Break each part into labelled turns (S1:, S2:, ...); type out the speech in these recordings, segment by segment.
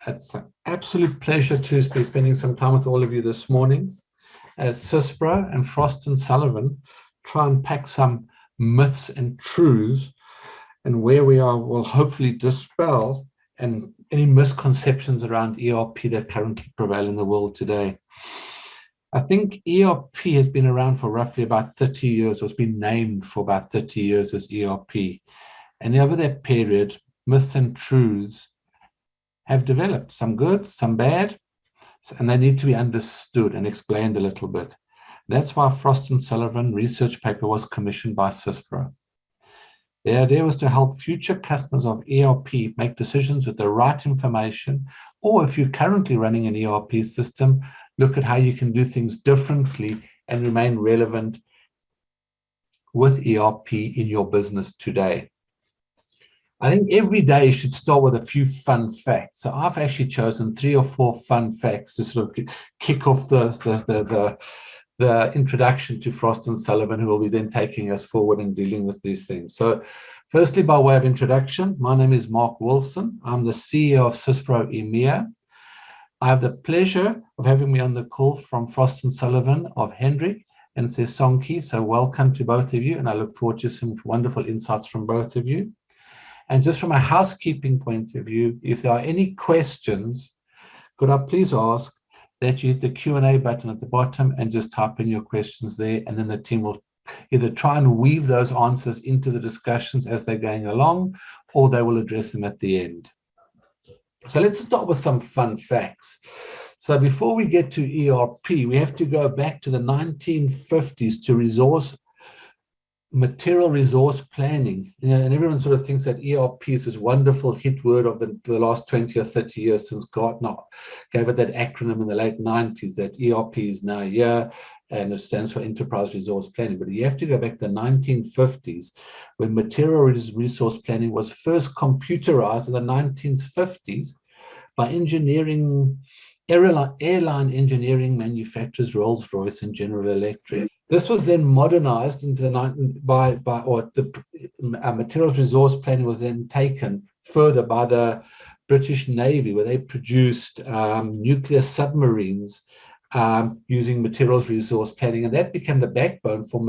S1: It's an absolute pleasure to be spending some time with all of you this morning as Syspro and Frost and Sullivan try and unpack some myths and truths, and where we are will hopefully dispel and any misconceptions around ERP that currently prevail in the world today. I think ERP has been around for roughly about 30 years, or it's been named for about 30 years as ERP. And over that period, myths and truths have developed, some good, some bad, and they need to be understood and explained a little bit. That's why Frost and Sullivan research paper was commissioned by Syspro. The idea was to help future customers of ERP make decisions with the right information, or if you're currently running an ERP system, look at how you can do things differently and remain relevant with ERP in your business today. I think every day should start with a few fun facts. So I've actually chosen 3 or 4 fun facts to sort of kick off the introduction to Frost and Sullivan, who will be then taking us forward and dealing with these things. So firstly, by way of introduction, my name is Mark Wilson. I'm the CEO of Syspro EMEA. I have the pleasure of having me on the call from Frost and Sullivan of Hendrik and Sesonki. So welcome to both of you, and I look forward to some wonderful insights from both of you. And just from a housekeeping point of view, if there are any questions, could I please ask that you hit the Q&A button at the bottom and just type in your questions there, and then the team will either try and weave those answers into the discussions as they're going along, or they will address them at the end. So let's start with some fun facts. So before we get to ERP, we have to go back to the 1950s to material resource planning. And everyone sort of thinks that ERP is this wonderful hit word of the last 20 or 30 years since Gartner gave it that acronym in the late 90s, that ERP is now here, and it stands for Enterprise Resource Planning. But you have to go back to the 1950s when material resource planning was first computerized in the 1950s by airline engineering manufacturers Rolls-Royce and General Electric. This was then modernized into the materials resource planning was then taken further by the British Navy, where they produced nuclear submarines using materials resource planning, and that became the backbone for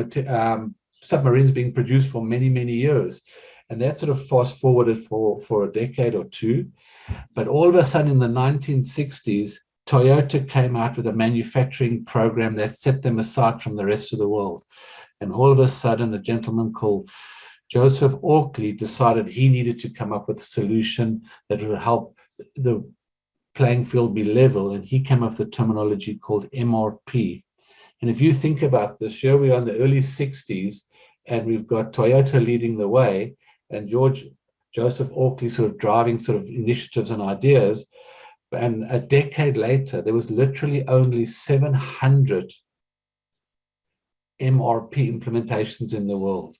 S1: submarines being produced for many, many years. And that sort of fast forwarded for a decade or two. But all of a sudden in the 1960s, Toyota came out with a manufacturing program that set them aside from the rest of the world. And all of a sudden, a gentleman called Joseph Orkley decided he needed to come up with a solution that would help the playing field be level. And he came up with a terminology called MRP. And if you think about this, here we are in the early 60s, and we've got Toyota leading the way, and Joseph Orkley sort of driving sort of initiatives and ideas. And a decade later, there was literally only 700 MRP implementations in the world.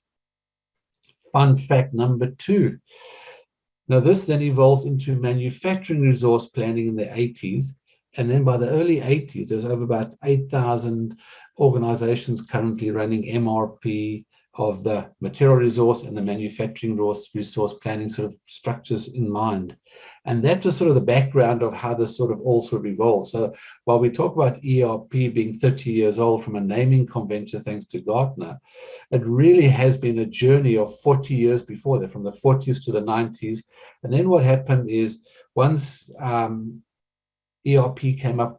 S1: Fun fact number 2. Now, this then evolved into manufacturing resource planning in the 80s. And then by the early 80s, there was over about 8,000 organizations currently running MRP of the material resource and the manufacturing resource planning sort of structures in mind. And that was sort of the background of how this sort of all sort of evolved. So while we talk about ERP being 30 years old from a naming convention, thanks to Gartner, it really has been a journey of 40 years before that, from the 40s to the 90s. And then what happened is once ERP came up,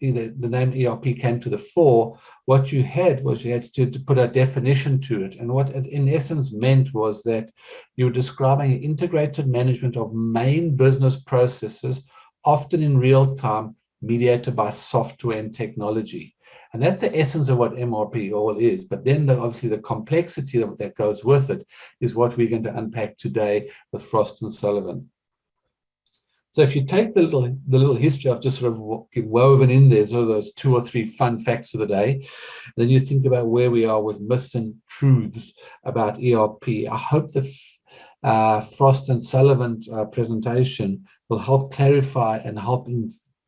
S1: the name ERP came to the fore, what you had was you had to put a definition to it. And what it in essence meant was that you're describing an integrated management of main business processes, often in real time, mediated by software and technology. And that's the essence of what MRP all is. But then obviously the complexity that goes with it is what we're going to unpack today with Frost and Sullivan. So if you take the little history I've just sort of woven in there, so those 2 or 3 fun facts of the day, then you think about where we are with myths and truths about ERP. I hope the Frost and Sullivan presentation will help clarify and help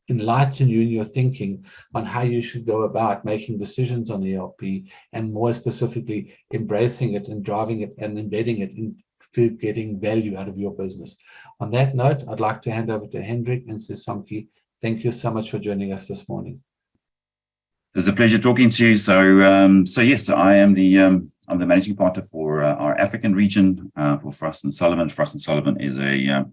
S1: enlighten you in your thinking on how you should go about making decisions on ERP, and more specifically, embracing it and driving it and embedding it in to getting value out of your business. On that note, I'd like to hand over to Hendrik and Sisonke. Thank you so much for joining us this morning.
S2: It's a pleasure talking to you. So yes, I am I'm the managing partner for our African region for Frost Sullivan. Frost Sullivan is a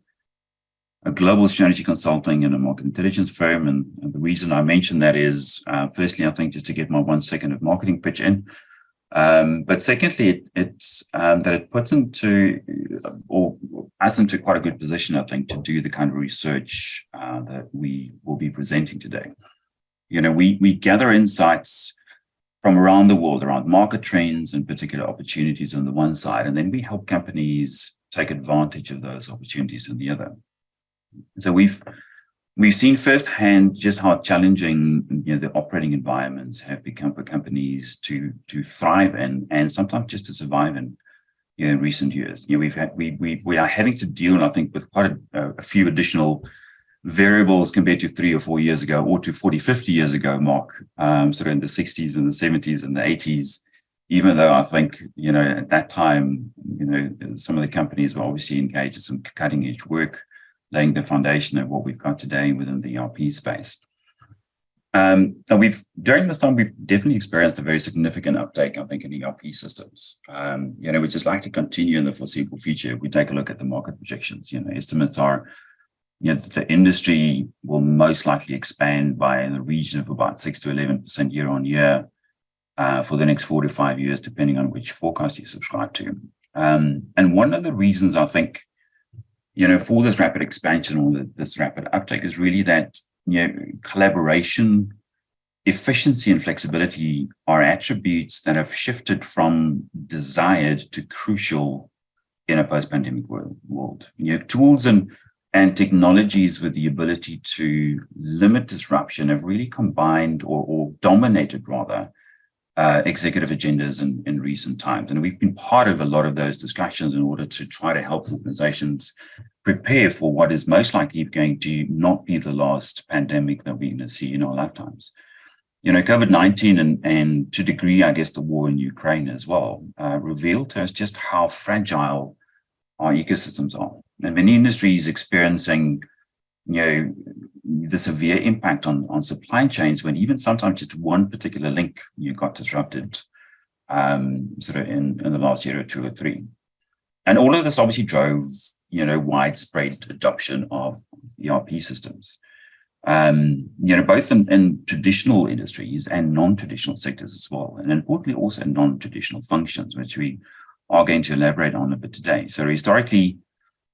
S2: global strategy consulting and a market intelligence firm. And the reason I mention that is, firstly, I think just to get my 1 second of marketing pitch in. But secondly, it's that it puts us into quite a good position, I think, to do the kind of research that we will be presenting today. We gather insights from around the world around market trends and particular opportunities on the one side, and then we help companies take advantage of those opportunities on the other. So we've seen firsthand just how challenging the operating environments have become for companies to thrive and sometimes just to survive in recent years. We are having to deal, I think, with quite a few additional variables compared to 3 or 4 years ago, or to 40, 50 years ago, Mark, sort of in the 60s and the 70s and the 80s, even though I think, at that time, some of the companies were obviously engaged in some cutting edge work, laying the foundation of what we've got today within the ERP space. During this time, we've definitely experienced a very significant uptake, I think, in ERP systems. We'd just like to continue in the foreseeable future. If we take a look at the market projections, estimates are the industry will most likely expand by in the region of about 6 to 11% year on year for the next 4 to 5 years, depending on which forecast you subscribe to. And one of the reasons I think, for this rapid expansion or this rapid uptake is really that, collaboration, efficiency, and flexibility are attributes that have shifted from desired to crucial in a post-pandemic world. Tools and technologies with the ability to limit disruption have really combined or dominated, rather, executive agendas in recent times. And we've been part of a lot of those discussions in order to try to help organizations prepare for what is most likely going to not be the last pandemic that we're going to see in our lifetimes. COVID-19 and to a degree, I guess, the war in Ukraine as well, revealed to us just how fragile our ecosystems are. And many industries experiencing, the severe impact on supply chains when even sometimes just one particular link got disrupted sort of in the last year or 2 or 3. And all of this obviously drove, widespread adoption of ERP systems, both in traditional industries and non-traditional sectors as well. And importantly, also non-traditional functions, which we are going to elaborate on a bit today. So historically,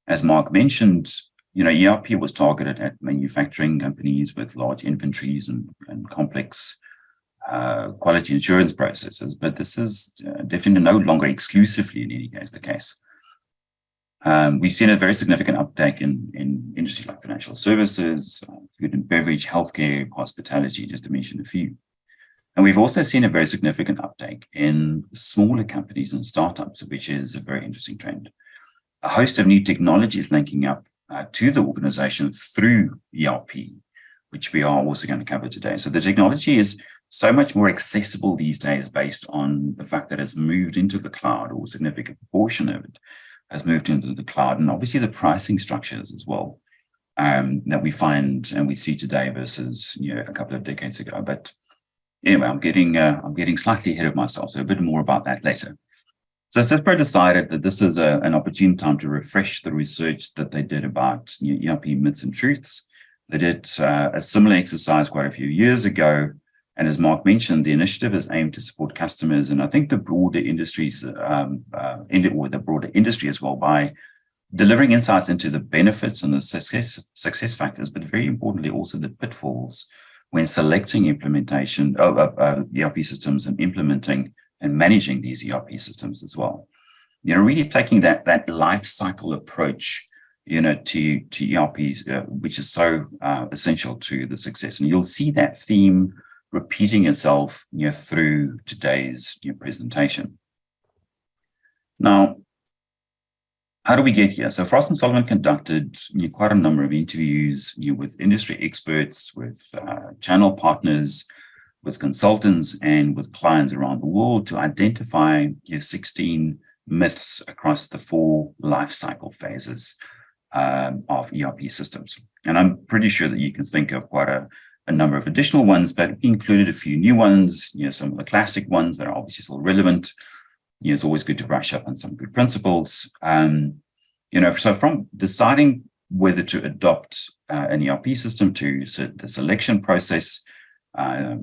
S2: as Mark mentioned, ERP was targeted at manufacturing companies with large inventories and complex quality assurance processes, but this is definitely no longer exclusively, in any case, the case. We've seen a very significant uptake in industries like financial services, food and beverage, healthcare, hospitality, just to mention a few. And we've also seen a very significant uptake in smaller companies and startups, which is a very interesting trend. A host of new technologies linking up to the organization through ERP, which we are also going to cover today. So the technology is so much more accessible these days based on the fact that it's moved into the cloud, or a significant portion of it has moved into the cloud, and obviously the pricing structures as well that we find and we see today versus a couple of decades ago. But anyway, I'm getting slightly ahead of myself, so a bit more about that later. So Syspro decided that this is an opportune time to refresh the research that they did about ERP myths and truths. They did a similar exercise quite a few years ago, and as Mark mentioned, the initiative is aimed to support customers, and I think the broader industries, the broader industry as well, by delivering insights into the benefits and the success factors, but very importantly also the pitfalls when selecting implementation of ERP systems and implementing and managing these ERP systems as well. Really taking that life cycle approach, to ERPs, which is so essential to the success. And you'll see that theme repeating itself, through today's presentation. Now, how do we get here? So Frost Sullivan conducted quite a number of interviews with industry experts, with channel partners, with consultants, and with clients around the world to identify 16 myths across the 4 life cycle phases of ERP systems. And I'm pretty sure that you can think of quite a number of additional ones, but we included a few new ones, some of the classic ones that are obviously still relevant. It's always good to brush up on some good principles. So from deciding whether to adopt an ERP system to the selection process,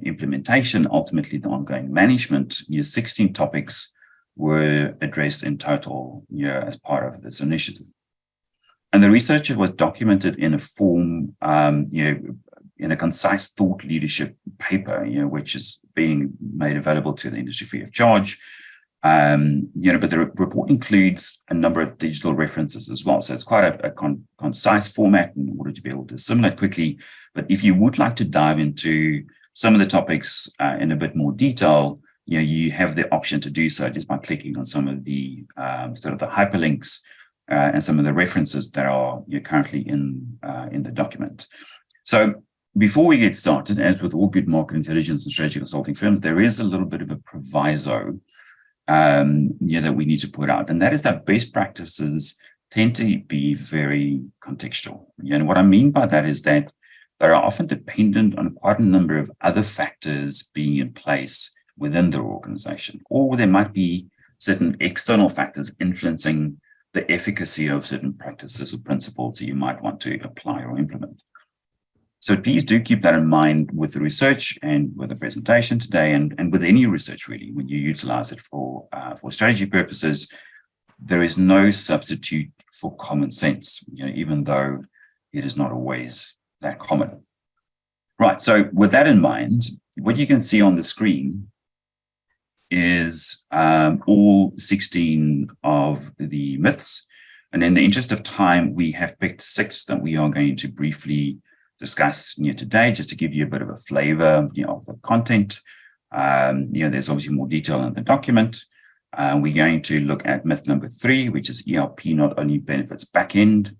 S2: implementation, ultimately the ongoing management, 16 topics were addressed in total as part of this initiative. And the research was documented in a form, in a concise thought leadership paper, which is being made available to the industry free of charge. But the report includes a number of digital references as well. So it's quite a concise format in order to be able to assimilate quickly. But if you would like to dive into some of the topics in a bit more detail, you have the option to do so just by clicking on some of the sort of the hyperlinks and some of the references that are currently in the document. So before we get started, as with all good market intelligence and strategy consulting firms, there is a little bit of a proviso that we need to put out, and that is that best practices tend to be very contextual. And what I mean by that is that they are often dependent on quite a number of other factors being in place within their organization, or there might be certain external factors influencing the efficacy of certain practices or principles that you might want to apply or implement. So please do keep that in mind with the research and with the presentation today, and with any research really, when you utilize it for strategy purposes. There is no substitute for common sense, even though it is not always that common. Right, so with that in mind, what you can see on the screen is all 16 of the myths. And in the interest of time, we have picked 6 that we are going to briefly discuss today, just to give you a bit of a flavor of the content. There's obviously more detail in the document. We're going to look at myth number 3, which is ERP not only benefits back end.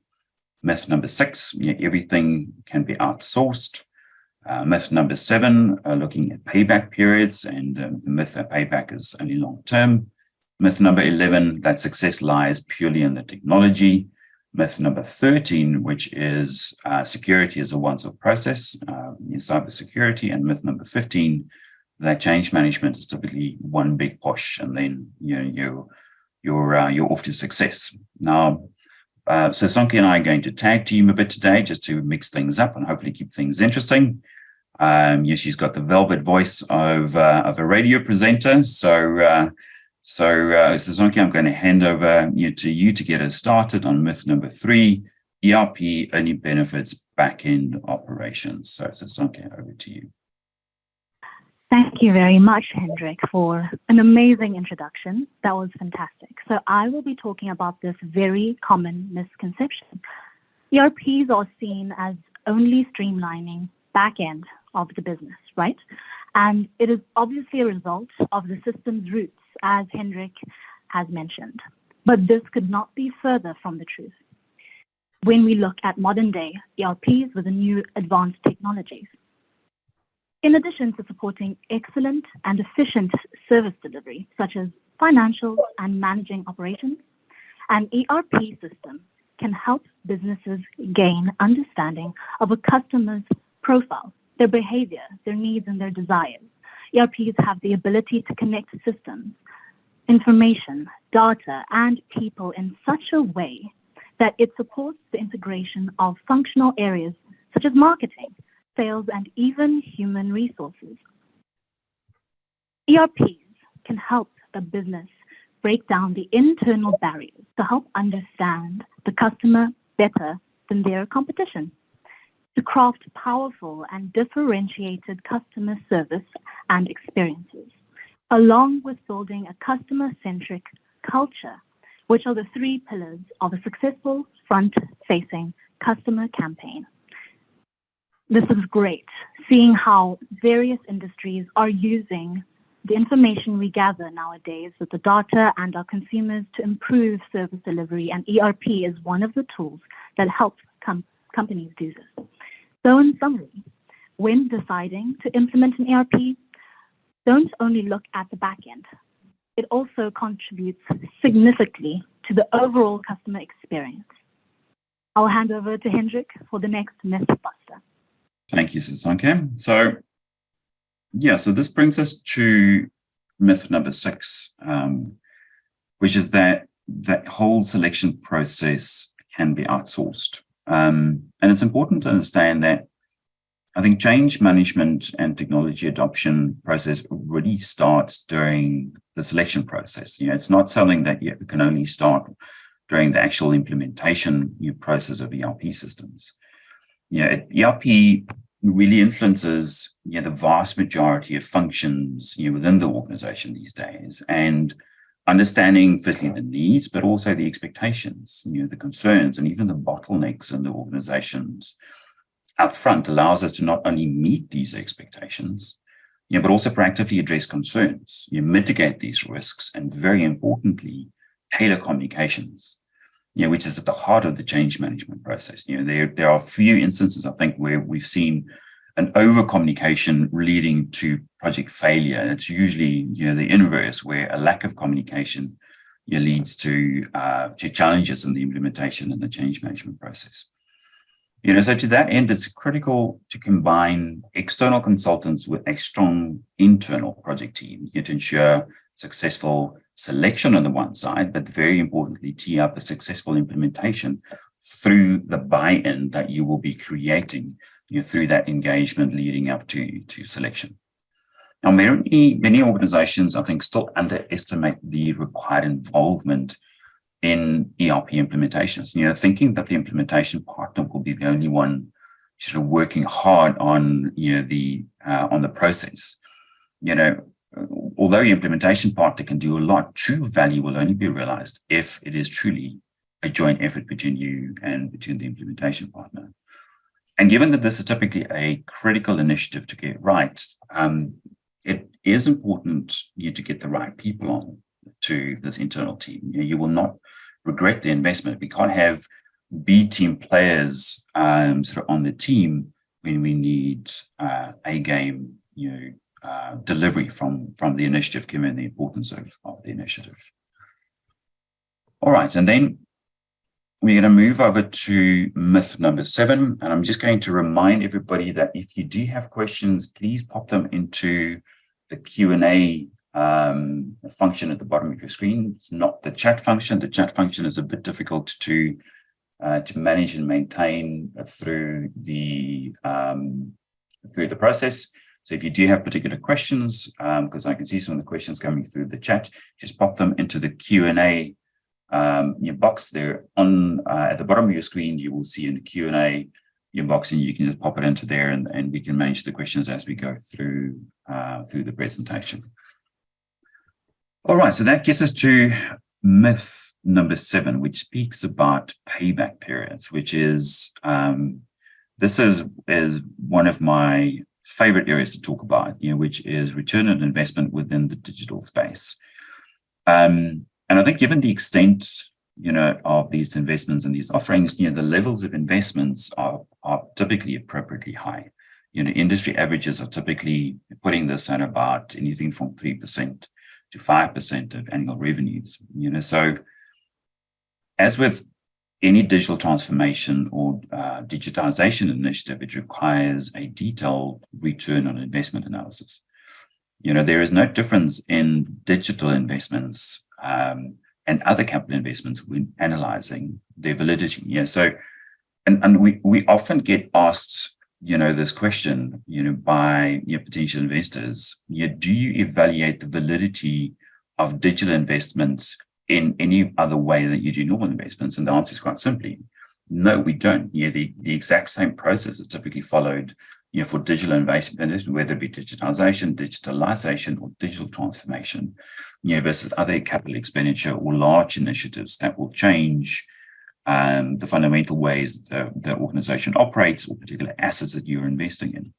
S2: Myth number 6, everything can be outsourced. Myth number 7, looking at payback periods, and the myth that payback is only long term. Myth number 11, that success lies purely in the technology. Myth number 13, which is security is a once-off process, cybersecurity. And myth number 15, that change management is typically one big push, and then you're off to success. Now, so Sonke and I are going to tag team a bit today, just to mix things up and hopefully keep things interesting. She's got the velvet voice of a radio presenter, so Sonke, I'm going to hand over to you to get us started on myth number 3, ERP only benefits back-end operations. So Sonke, over to you.
S3: Thank you very much, Hendrik, for an amazing introduction. That was fantastic. So I will be talking about this very common misconception. ERPs are seen as only streamlining back end of the business, right? And it is obviously a result of the system's roots, as Hendrik has mentioned. But this could not be further from the truth when we look at modern day ERPs with the new advanced technologies. In addition to supporting excellent and efficient service delivery, such as financial and managing operations, an ERP system can help businesses gain understanding of a customer's profile, their behavior, their needs, and their desires. ERPs have the ability to connect systems, information, data, and people in such a way that it supports the integration of functional areas such as marketing, sales, and even human resources. ERPs can help the business break down the internal barriers to help understand the customer better than their competition, to craft powerful and differentiated customer service and experiences, along with building a customer-centric culture, which are the 3 pillars of a successful front-facing customer campaign. This is great, seeing how various industries are using the information we gather nowadays with the data and our consumers to improve service delivery, and ERP is one of the tools that help companies do this. So in summary, when deciding to implement an ERP, don't only look at the back end. it also contributes significantly to the overall customer experience. I'll hand over to Hendrik for the next Mythbuster.
S2: Thank you, Sasanke. So this brings us to myth number 6, which is that whole selection process can be outsourced. And it's important to understand that I think change management and technology adoption process really starts during the selection process. It's not something that you can only start during the actual implementation process of ERP systems. ERP really influences the vast majority of functions within the organization these days, and understanding firstly the needs, but also the expectations, the concerns, and even the bottlenecks in the organizations up front allows us to not only meet these expectations, but also proactively address concerns, mitigate these risks, and very importantly, tailor communications, which is at the heart of the change management process. There are a few instances, I think, where we've seen an over-communication leading to project failure. It's usually the inverse, where a lack of communication leads to challenges in the implementation and the change management process. So to that end, it's critical to combine external consultants with a strong internal project team to ensure successful selection on the one side, but very importantly, tee up a successful implementation through the buy-in that you will be creating through that engagement leading up to selection. Now, many organizations, I think, still underestimate the required involvement in ERP implementations, thinking that the implementation partner will be the only one sort of working hard on the process. Although the implementation partner can do a lot, true value will only be realized if it is truly a joint effort between you and between the implementation partner. And given that this is typically a critical initiative to get right, it is important to get the right people on to this internal team. You will not regret the investment. We can't have B team players sort of on the team when we need A game delivery from the initiative, given the importance of the initiative. All right, and then we're going to move over to myth number 7, and I'm just going to remind everybody that if you do have questions, please pop them into the Q&A function at the bottom of your screen. It's not the chat function. The chat function is a bit difficult to manage and maintain through the process. So if you do have particular questions, because I can see some of the questions coming through the chat, just pop them into the Q&A your box there on at the bottom of your screen. You will see in the Q&A your box, and you can just pop it into there, and we can manage the questions as we go through the presentation. All right, so that gets us to myth number 7, which speaks about payback periods, which is this is one of my favorite areas to talk about, which is return on investment within the digital space. And I think given the extent, of these investments and these offerings, the levels of investments are typically appropriately high. Industry averages are typically putting this at about anything from 3% to 5% of annual revenues. So as with any digital transformation or digitization initiative, it requires a detailed return on investment analysis. There is no difference in digital investments and other capital investments when analyzing their validity. So, and we often get asked, this question, by potential investors, do you evaluate the validity of digital investments in any other way that you do normal investments? And the answer is quite simply, no, we don't. The exact same process is typically followed, for digital investment, whether it be digitalization, or digital transformation, versus other capital expenditure or large initiatives that will change the fundamental ways that the organization operates or particular assets that you're investing in.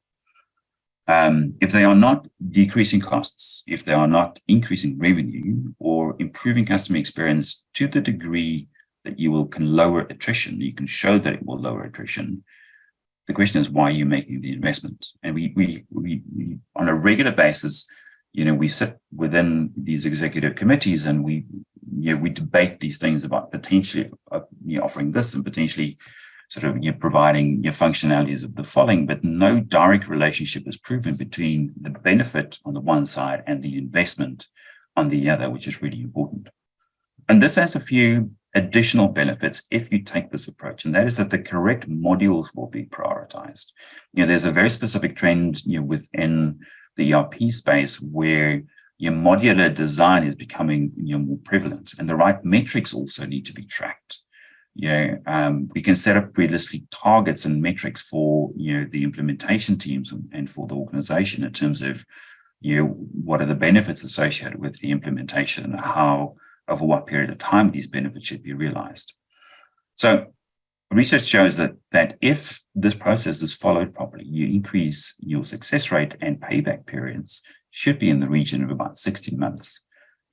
S2: If they are not decreasing costs, if they are not increasing revenue or improving customer experience to the degree that can lower attrition, you can show that it will lower attrition. The question is, why are you making the investment? And we on a regular basis, we sit within these executive committees and we debate these things about potentially offering this and potentially sort of providing functionalities of the following, but no direct relationship is proven between the benefit on the one side and the investment on the other, which is really important. And this has a few additional benefits if you take this approach, and that is that the correct modules will be prioritized. There's a very specific trend within the ERP space where your modular design is becoming more prevalent, and the right metrics also need to be tracked. We can set up realistic targets and metrics for the implementation teams and for the organization in terms of what are the benefits associated with the implementation and how, over what period of time these benefits should be realized. So research shows that if this process is followed properly, you increase your success rate, and payback periods should be in the region of about 16 months,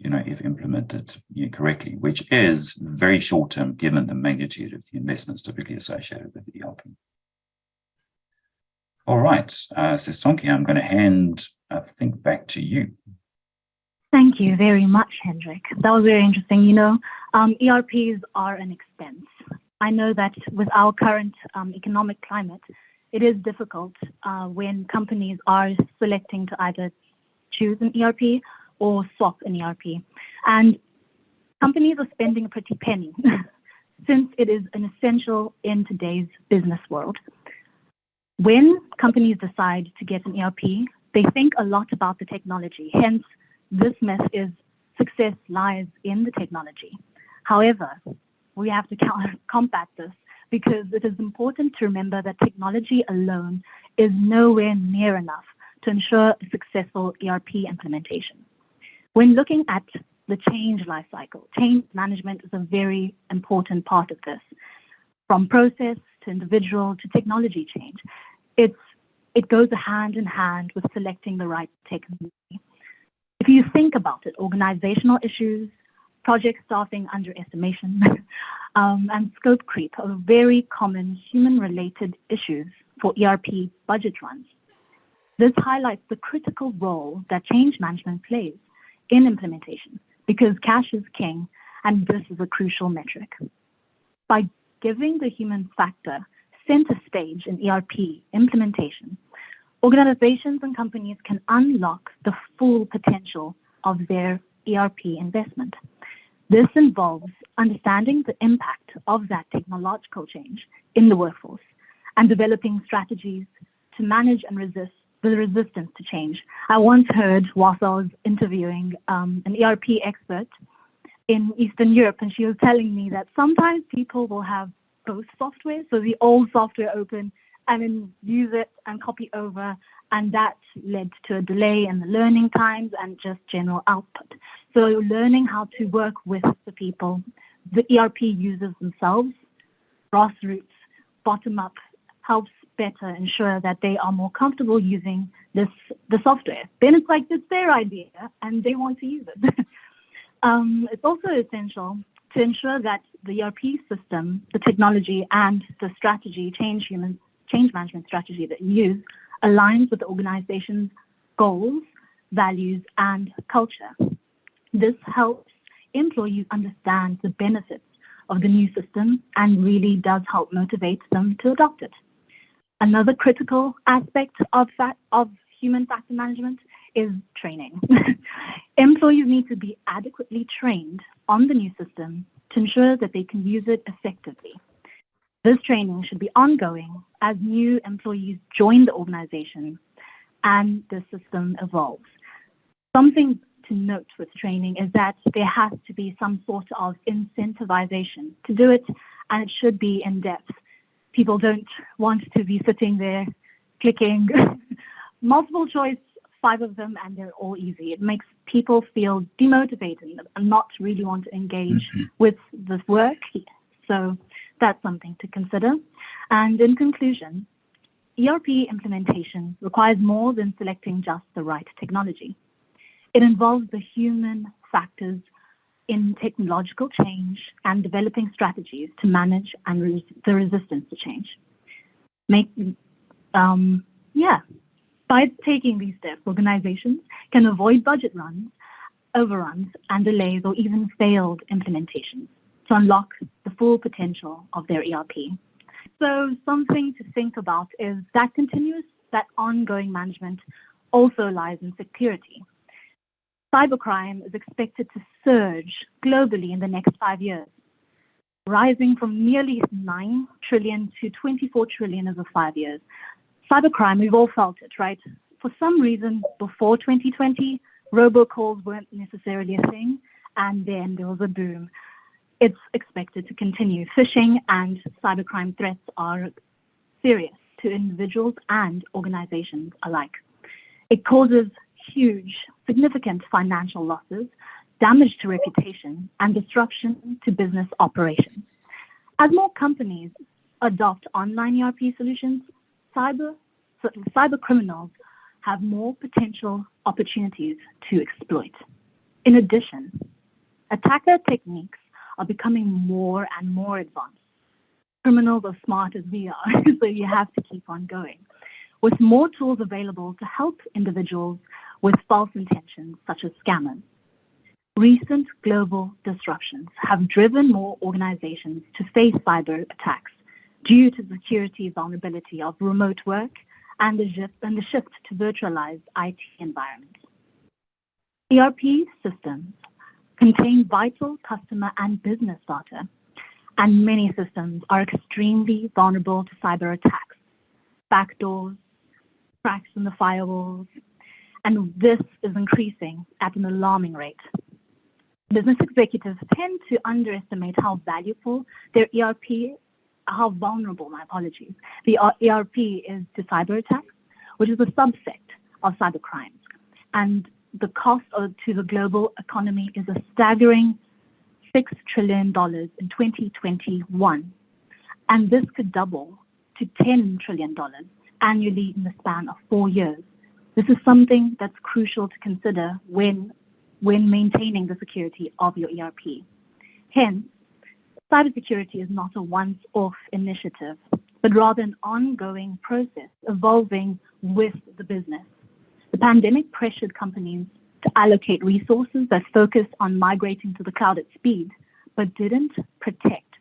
S2: if implemented correctly, which is very short term given the magnitude of the investments typically associated with the ERP. All right, Sisonke, I'm going to hand, I think, back to you.
S3: Thank you very much, Hendrik. That was very interesting. ERPs are an expense. I know that with our current economic climate, it is difficult when companies are selecting to either choose an ERP or swap an ERP. And companies are spending a pretty penny since it is an essential in today's business world. When companies decide to get an ERP, they think a lot about the technology. Hence, this myth is success lies in the technology. However, we have to combat this because it is important to remember that technology alone is nowhere near enough to ensure a successful ERP implementation. When looking at the change lifecycle, change management is a very important part of this. From process to individual to technology change, it goes hand in hand with selecting the right technology. If you think about it, organizational issues, project staffing underestimation, and scope creep are very common human-related issues for ERP budget runs. This highlights the critical role that change management plays in implementation because cash is king, and this is a crucial metric. By giving the human factor center stage in ERP implementation, organizations and companies can unlock the full potential of their ERP investment. This involves understanding the impact of that technological change in the workforce and developing strategies to manage and resist the resistance to change. I once heard, whilst I was interviewing an ERP expert in Eastern Europe, and she was telling me that sometimes people will have both software, so the old software open, and then use it and copy over, and that led to a delay in the learning times and just general output. So learning how to work with the people, the ERP users themselves, grassroots, bottom up, helps better ensure that they are more comfortable using the software. Then it's like it's their idea and they want to use it. It's also essential to ensure that the ERP system, the technology, and the strategy, change management strategy that you use aligns with the organization's goals, values, and culture. This helps employees understand the benefits of the new system and really does help motivate them to adopt it. Another critical aspect of human factor management is training. Employees need to be adequately trained on the new system to ensure that they can use it effectively. This training should be ongoing as new employees join the organization and the system evolves. Something to note with training is that there has to be some sort of incentivization to do it, and it should be in depth. People don't want to be sitting there clicking multiple choice, 5 of them, and they're all easy. It makes people feel demotivated and not really want to engage with this work. So that's something to consider. And in conclusion, ERP implementation requires more than selecting just the right technology. It involves the human factors in technological change and developing strategies to manage and the resistance to change. By taking these steps, organizations can avoid budget runs, overruns, and delays, or even failed implementations to unlock the full potential of their ERP. So something to think about is that ongoing management also lies in security. Cybercrime is expected to surge globally in the next 5 years, rising from nearly 9 trillion to 24 trillion over 5 years. Cybercrime, we've all felt it, right? For some reason, before 2020, robocalls weren't necessarily a thing, and then there was a boom. It's expected to continue. Phishing and cybercrime threats are serious to individuals and organizations alike. It causes huge, significant financial losses, damage to reputation, and disruption to business operations. As more companies adopt online ERP solutions, cyber criminals have more potential opportunities to exploit. In addition, attacker techniques are becoming more and more advanced. Criminals are smart as we are, so you have to keep on going. With more tools available to help individuals with false intentions, such as scammers. Recent global disruptions have driven more organizations to face cyber attacks due to the security vulnerability of remote work and the shift to virtualized IT environments. ERP systems contain vital customer and business data, and many systems are extremely vulnerable to cyber attacks, backdoors, cracks in the firewalls, and this is increasing at an alarming rate. Business executives tend to underestimate how valuable their how vulnerable, the ERP is to cyber attacks, which is a subset of cyber crimes. And the cost to the global economy is a staggering $6 trillion in 2021. And this could double to $10 trillion annually in the span of 4 years. This is something that's crucial to consider when maintaining the security of your ERP. Hence, cybersecurity is not a once-off initiative, but rather an ongoing process evolving with the business. The pandemic pressured companies to allocate resources that focus on migrating to the cloud at speed, but didn't protect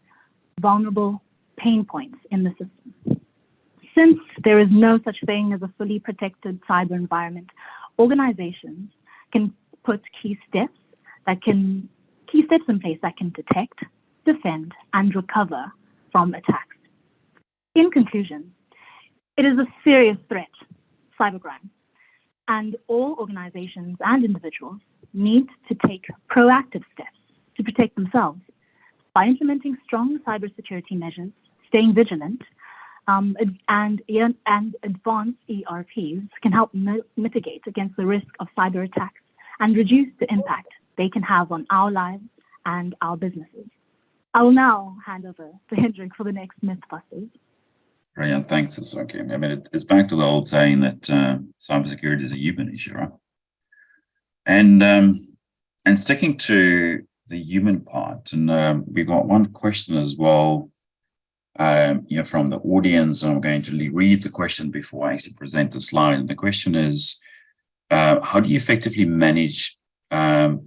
S3: vulnerable pain points in the system. Since there is no such thing as a fully protected cyber environment, organizations can put key steps in place that can detect, defend, and recover from attacks. In conclusion, it is a serious threat, cybercrime, and all organizations and individuals need to take proactive steps to protect themselves by implementing strong cybersecurity measures, staying vigilant, and advanced ERPs can help mitigate against the risk of cyber attacks and reduce the impact they can have on our lives and our businesses. I will now hand over to Hendrik for the next Mythbusters.
S2: Brilliant, thanks, Sasaki. I mean, it's back to the old saying that cybersecurity is a human issue, right? And sticking to the human part, and we've got one question as well, from the audience, and I'm going to read the question before I actually present the slide. And the question is, how do you effectively manage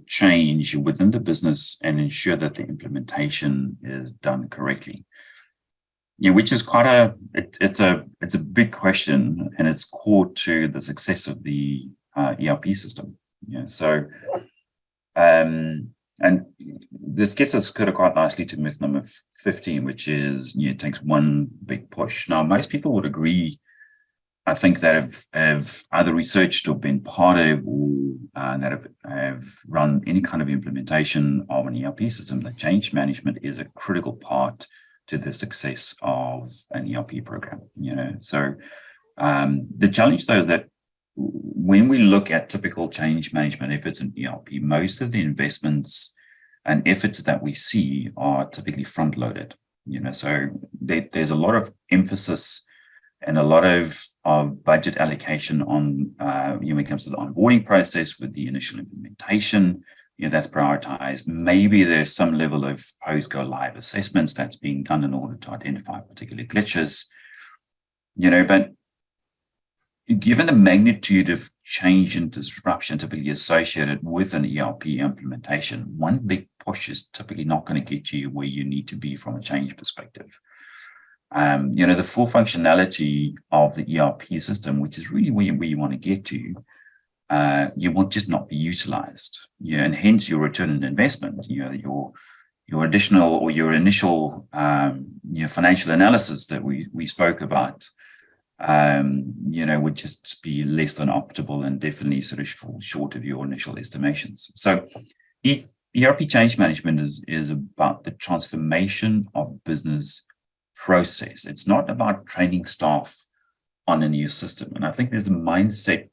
S2: change within the business and ensure that the implementation is done correctly? Which is it's a big question, and it's core to the success of the ERP system. So and this gets us quite nicely to myth number 15, which is it takes one big push. Now, most people would agree, I think, that have either researched or been part of or that have run any kind of implementation of an ERP system, that change management is a critical part to the success of an ERP program. So the challenge, though, is that when we look at typical change management efforts in ERP, most of the investments and efforts that we see are typically front-loaded. So there's a lot of emphasis and a lot of budget allocation on when it comes to the onboarding process with the initial implementation. That's prioritized. Maybe there's some level of post-go live assessments that's being done in order to identify particular glitches. But given the magnitude of change and disruption typically associated with an ERP implementation, one big push is typically not going to get you where you need to be from a change perspective. The full functionality of the ERP system, which is really where you want to get to, you will just not be utilized. And hence your return on investment, your additional or your initial financial analysis that we spoke about, would just be less than optimal and definitely sort of fall short of your initial estimations. So ERP change management is about the transformation of business process. It's not about training staff on a new system. And I think there's a mindset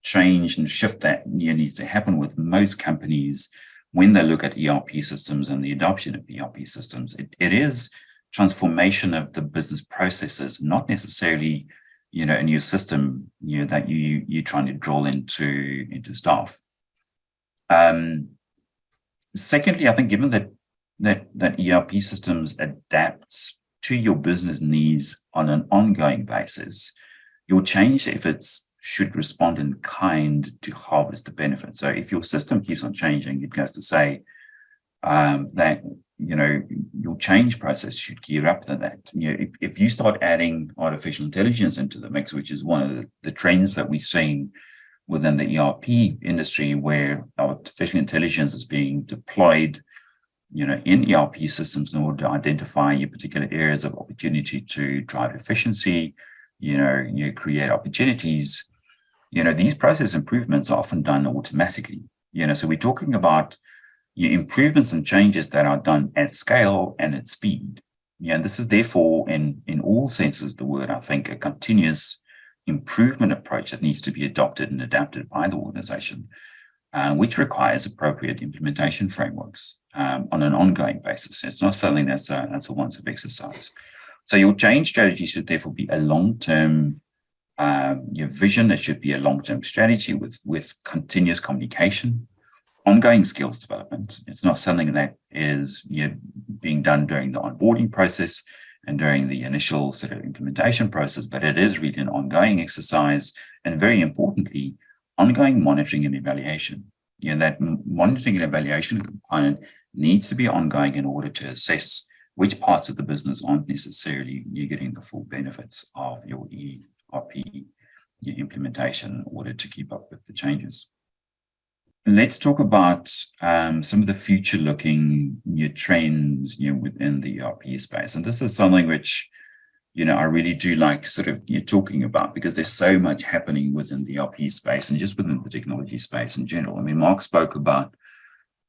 S2: change and shift that needs to happen with most companies when they look at ERP systems and the adoption of ERP systems. It is transformation of the business processes, not necessarily, a new system, that you're trying to draw into staff. Secondly, I think given that ERP systems adapts to your business needs on an ongoing basis, your change efforts should respond in kind to harvest the benefit. So if your system keeps on changing, it goes to say that your change process should gear up to that. If you start adding artificial intelligence into the mix, which is one of the trends that we're seeing within the ERP industry, where artificial intelligence is being deployed, in ERP systems in order to identify your particular areas of opportunity to drive efficiency, you create opportunities. These process improvements are often done automatically. So we're talking about improvements and changes that are done at scale and at speed. And this is therefore, in all senses of the word, I think, a continuous improvement approach that needs to be adopted and adapted by the organization, which requires appropriate implementation frameworks on an ongoing basis. It's not something that's a once-off exercise. So your change strategy should therefore be a long-term your vision. It should be a long-term strategy with continuous communication, ongoing skills development. It's not something that is being done during the onboarding process and during the initial sort of implementation process, but it is really an ongoing exercise, and very importantly, ongoing monitoring and evaluation. That monitoring and evaluation component needs to be ongoing in order to assess which parts of the business aren't necessarily getting the full benefits of your ERP implementation in order to keep up with the changes. Let's talk about some of the future-looking trends within the ERP space, and this is something which I really do like sort of talking about, because there's so much happening within the ERP space and just within the technology space in general. I mean, Mark spoke about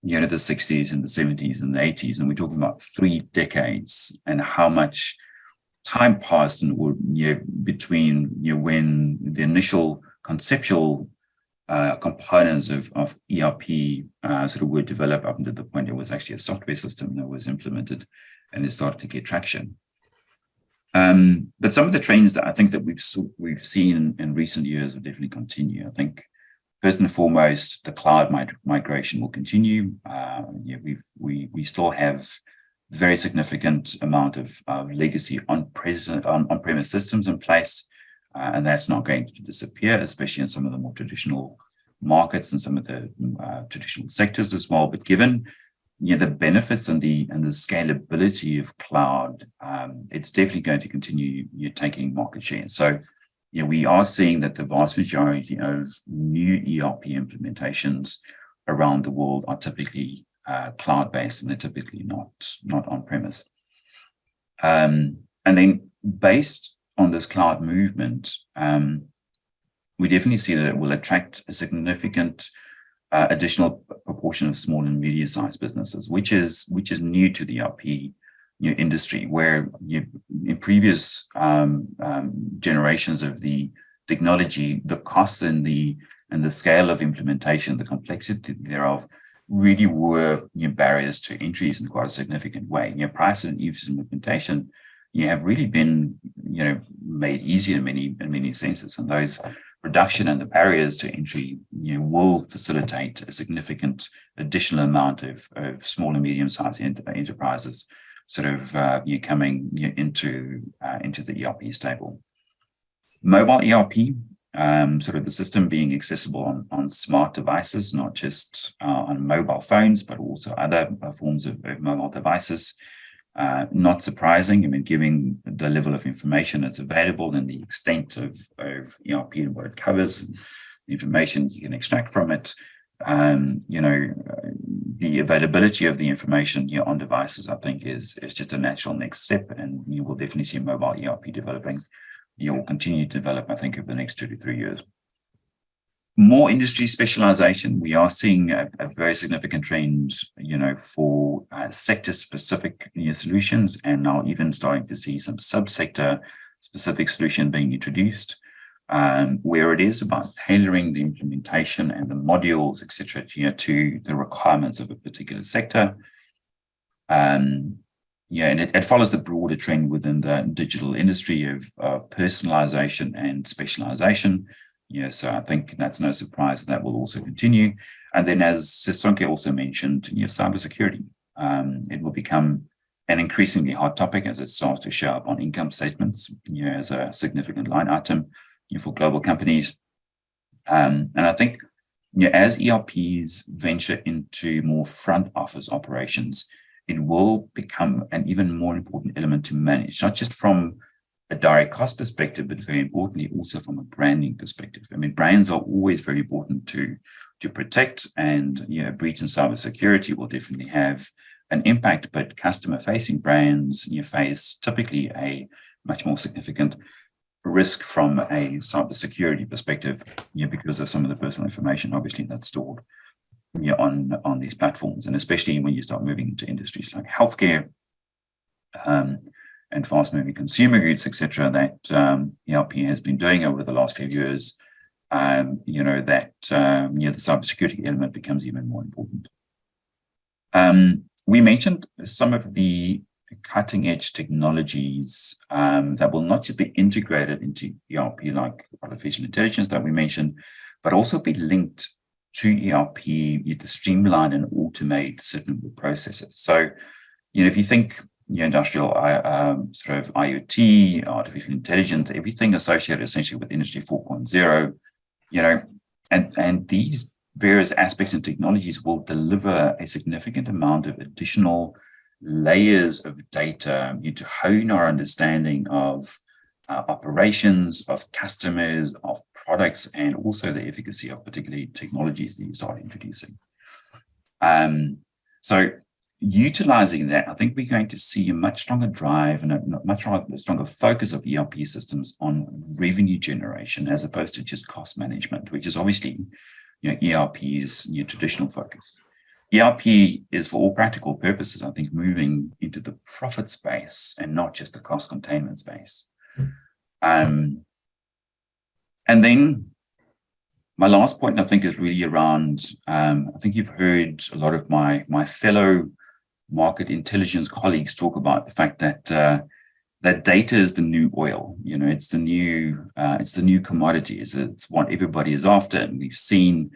S2: the 60s and the 70s and the 80s, and we're talking about 3 decades and how much time passed between when the initial conceptual components of ERP sort of were developed up until the point it was actually a software system that was implemented and it started to get traction. But some of the trends that I think that we've seen in recent years will definitely continue. I think first and foremost, the cloud migration will continue. We still have very significant amount of legacy on-premise systems in place, and that's not going to disappear, especially in some of the more traditional markets and some of the traditional sectors as well. But given the benefits and the scalability of cloud, it's definitely going to continue taking market share. So we are seeing that the vast majority of new ERP implementations around the world are typically cloud-based, and they're typically not on-premise. And then based on this cloud movement, we definitely see that it will attract a significant additional proportion of small and medium-sized businesses, which is new to the ERP industry, where in previous generations of the technology, the costs and the scale of implementation, the complexity thereof, really were barriers to entries in quite a significant way. Prior to implementation, have really been made easier in many senses, and those reduction and the barriers to entry will facilitate a significant additional amount of small and medium-sized enterprises sort of coming into the ERP stable. Mobile ERP sort of the system being accessible on smart devices, not just on mobile phones, but also other forms of mobile devices. Not surprising, I mean, given the level of information that's available and the extent of ERP and what it covers, and the information you can extract from it, the availability of the information on devices, I think, is just a natural next step, and you will definitely see mobile ERP developing. You will continue to develop, I think, over the next 2 to 3 years. More industry specialization. We are seeing a very significant trend, for sector-specific solutions, and now even starting to see some subsector specific solution being introduced, where it is about tailoring the implementation and the modules, etc., to the requirements of a particular sector. And it follows the broader trend within the digital industry of personalization and specialization. So I think that's no surprise that will also continue. And then, as Sisonke also mentioned, cybersecurity. It will become an increasingly hot topic as it starts to show up on income statements, as a significant line item for global companies. And I think, as ERPs venture into more front office operations, it will become an even more important element to manage, not just from a direct cost perspective, but very importantly, also from a branding perspective. I mean, brands are always very important to protect, and breach in cybersecurity will definitely have an impact. But customer-facing brands face typically a much more significant risk from a cybersecurity perspective, because of some of the personal information, obviously, that's stored on these platforms, and especially when you start moving into industries like healthcare, and fast-moving consumer goods, etc., that ERP has been doing over the last few years, the cybersecurity element becomes even more important. We mentioned some of the cutting-edge technologies that will not just be integrated into ERP, like artificial intelligence that we mentioned, but also be linked to ERP to streamline and automate certain processes. So, if you think industrial sort of IoT, artificial intelligence, everything associated essentially with Industry 4.0, and these various aspects and technologies will deliver a significant amount of additional layers of data to hone our understanding of operations, of customers, of products, and also the efficacy of particularly technologies that you start introducing. So utilizing that, I think we're going to see a much stronger drive and a much stronger focus of ERP systems on revenue generation as opposed to just cost management, which is obviously ERP's traditional focus. ERP is, for all practical purposes, I think, moving into the profit space and not just the cost containment space. And then my last point, I think, is really around, I think you've heard a lot of my fellow market intelligence colleagues talk about the fact that that data is the new oil. It's the new commodity. It's what everybody is after, and we've seen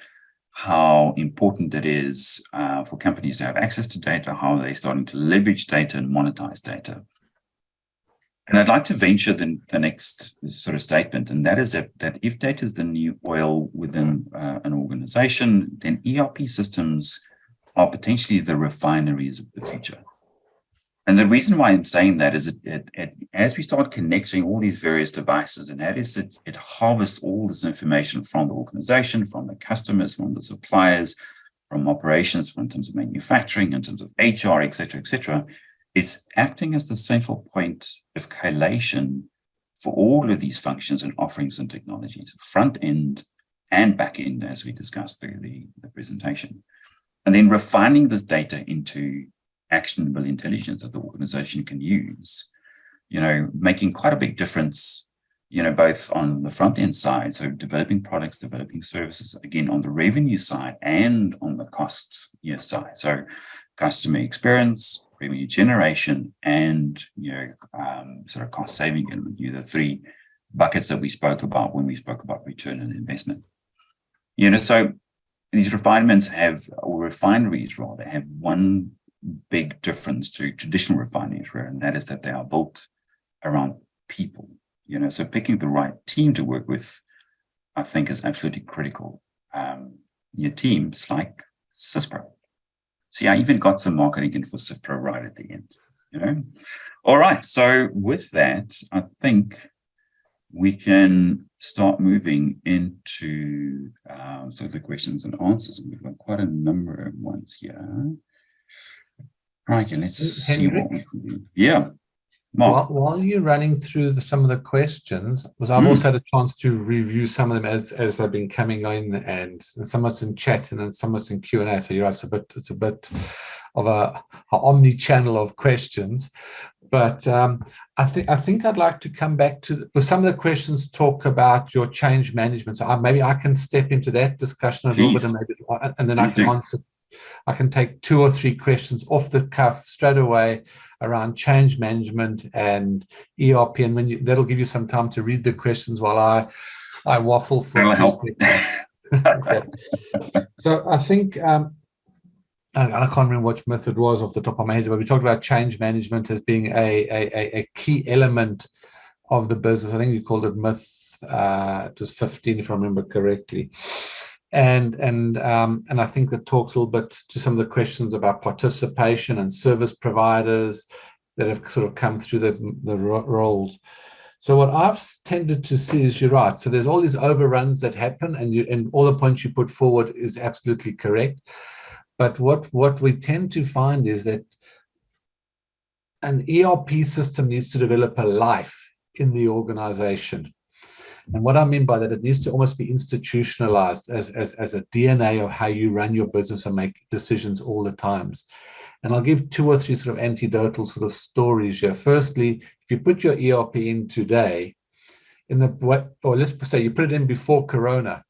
S2: how important it is for companies to have access to data, how they're starting to leverage data and monetize data. And I'd like to venture the next sort of statement, and that is that if data is the new oil within an organization, then ERP systems are potentially the refineries of the future. And the reason why I'm saying that is as we start connecting all these various devices, and that is it harvests all this information from the organization, from the customers, from the suppliers, from operations, in terms of manufacturing, in terms of HR, et cetera, it's acting as the central point of collation for all of these functions and offerings and technologies, front end and back end, as we discussed through the presentation. And then refining this data into actionable intelligence that the organization can use, making quite a big difference, both on the front end side, so developing products, developing services, again, on the revenue side and on the cost side. So customer experience, revenue generation, and, sort of cost saving element, the three buckets that we spoke about when we spoke about return on investment. So these refineries have one big difference to traditional refineries, and that is that they are built around people. So picking the right team to work with I think is absolutely critical. Your teams like Syspro. See, I even got some marketing in for Syspro right at the end, All right, so with that, I think we can start moving into sort of the questions and answers. And we've got quite a number of ones here. Right, let's see what we can do. Yeah.
S1: While you're running through some of the questions, I've also had a chance to review some of them as they've been coming in, and some of it's in chat and then some of it's in Q&A. So you're right, it's a bit of a omni-channel of questions. But I think I'd like to come back to some of the questions talk about your change management. So maybe I can step into that discussion a little bit, and then I can answer. I can take 2 or 3 questions off the cuff straight away around change management and ERP, and that'll give you some time to read the questions while I waffle for a few seconds. Okay. So I think I can't remember which myth it was off the top of my head, but we talked about change management as being a key element of the business. I think you called it myth. It was 15, if I remember correctly. And I think that talks a little bit to some of the questions about participation and service providers that have sort of come through the roles. So what I've tended to see is you're right. So there's all these overruns that happen, and all the points you put forward is absolutely correct. But what we tend to find is that an ERP system needs to develop a life in the organization. And what I mean by that, it needs to almost be institutionalized as a DNA of how you run your business and make decisions all the times. And I'll give 2 or 3 sort of anecdotal sort of stories here. Firstly, if you put your ERP in today, or let's say you put it in before Corona,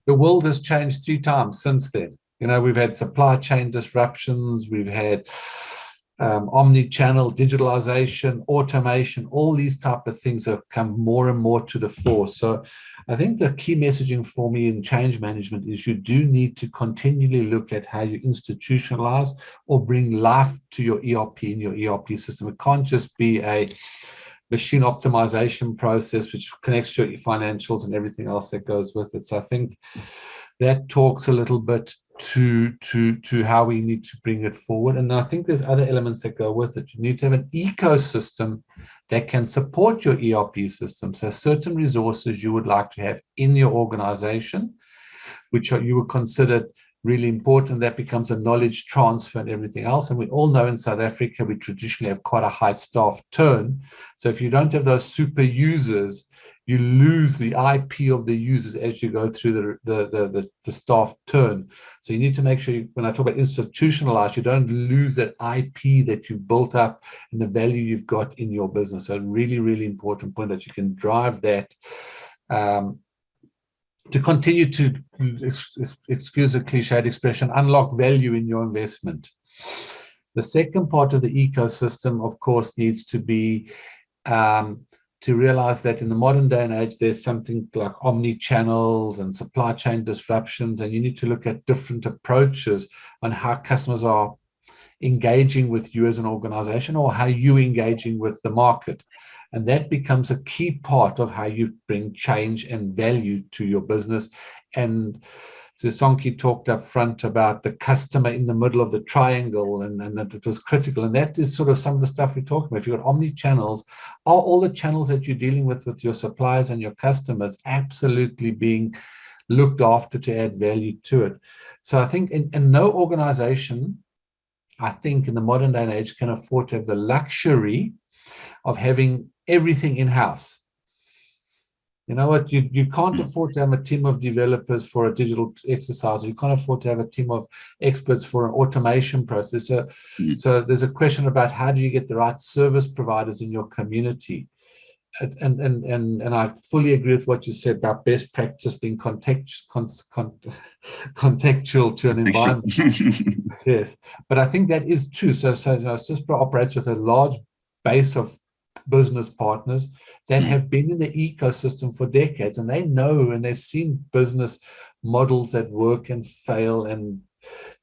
S1: the world has changed 3 times since then. We've had supply chain disruptions, we've had omni-channel, digitalization, automation, all these type of things have come more and more to the fore. So I think the key messaging for me in change management is you do need to continually look at how you institutionalize or bring life to your ERP and your ERP system. It can't just be a machine optimization process which connects to your financials and everything else that goes with it. So I think that talks a little bit to how we need to bring it forward. And I think there's other elements that go with it. You need to have an ecosystem that can support your ERP system. So certain resources you would like to have in your organization, which you would consider really important, that becomes a knowledge transfer and everything else. And we all know in South Africa, we traditionally have quite a high staff turn. So if you don't have those super users, you lose the IP of the users as you go through the staff turn. So you need to make sure, when I talk about institutionalized, you don't lose that IP that you've built up and the value you've got in your business. So a really, really important point that you can drive that to continue to, excuse a cliched expression, unlock value in your investment. The second part of the ecosystem, of course, needs to be to realize that in the modern day and age, there's something like omni-channels and supply chain disruptions, and you need to look at different approaches on how customers are engaging with you as an organization or how you're engaging with the market. And that becomes a key part of how you bring change and value to your business. And Sonke talked up front about the customer in the middle of the triangle, and that it was critical. And that is sort of some of the stuff we're talking about. If you've got omni-channels, are all the channels that you're dealing with your suppliers and your customers absolutely being looked after to add value to it? So I think in no organization, I think in the modern day and age, can afford to have the luxury of having everything in-house. You know what? You can't afford to have a team of developers for a digital exercise. You can't afford to have a team of experts for an automation process. So there's a question about how do you get the right service providers in your community? And I fully agree with what you said about best practice being contextual to an environment. Yes, but I think that is true. So Syspro operates with a large base of business partners that have been in the ecosystem for decades, and they know and they've seen business models that work and fail and